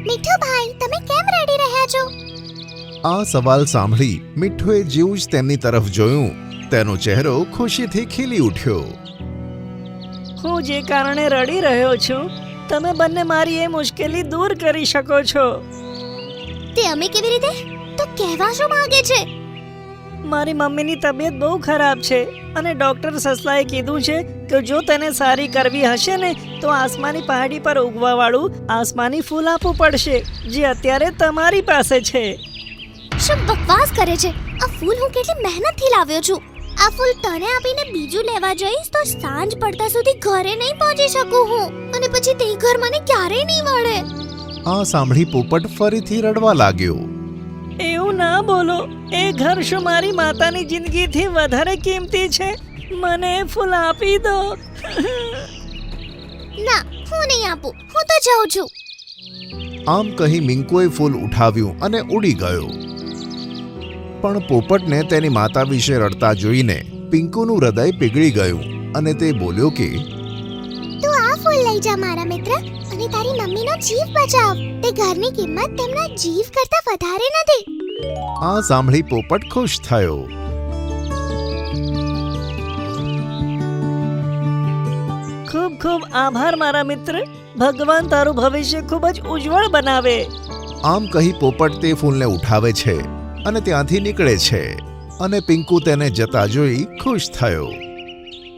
મીઠુ ભાઈ, તમે કેમ રડી રહ્યા છો? આ સવાલ સાંભળી મીઠુએ જેવું જ તેમની તરફ જોયું, તેનો ચહેરો ખુશીથી ખીલી ઉઠ્યો. હું જે કારણે રડી રહ્યો છું, તમે બંને મારી એ મુશ્કેલી દૂર કરી શકો છો. તે અમે કેવી રીતે? તો કહેવા શું માંગે છે? મારી મમ્મીની તબિયત બહુ ખરાબ છે અને ડૉક્ટર સસલાએ કીધું છે કે જો તેને સારી કરવી હશે ને તો આસમાની પહાડી પર ઉગવાવાળું આસમાની ફૂલ આપવું પડશે, જે અત્યારે તમારી પાસે છે. શું બકવાસ કરે છે? આ ફૂલ હું કેટલી મહેનતથી લાવ્યો છું. આ ફૂલ તને આપીને બીજું લેવા જઈશ તો સાંજ પડતા સુધી ઘરે નહીં પહોંચી શકું હું, અને પછી તે ઘર મને ક્યારેય નહીં મળે. આ સાંભળી પોપટ ફરીથી રડવા લાગ્યો. એવું ના બોલો. એ ઘર શું મારી માતાની જિંદગીથી વધારે કિંમતી છે? મને એ ફૂલ આપી દો. ના, હું નહીં આપું. હું તો જાઉં છું. આમ કહી મિંકુએ ફૂલ ઉઠાવ્યું અને ઉડી ગયો. પણ પોપટને તેની માતા વિશે રડતા જોઈને પિંકુનું હૃદય પીગળી ગયું અને તે બોલ્યો કે તું આ ફૂલ લઈ જા મારા મિત્ર, અને તારી મમ્મીનો જીવ બચાવ. તે ઘરની કિંમત તેમના જીવ કરતા વધારે નથી. આ સાંભળી પોપટ ખુશ થયો. ખૂબ ખૂબ આભાર મારા મિત્ર. ભગવાન તારું ભવિષ્ય ખૂબ જ ઉજ્જવળ બનાવે. આમ કહી પોપટ તે ફૂલને ઉઠાવે છે અને ત્યાંથી નીકળે છે અને પિંકુ તેને જતા જોઈ ખુશ થયો.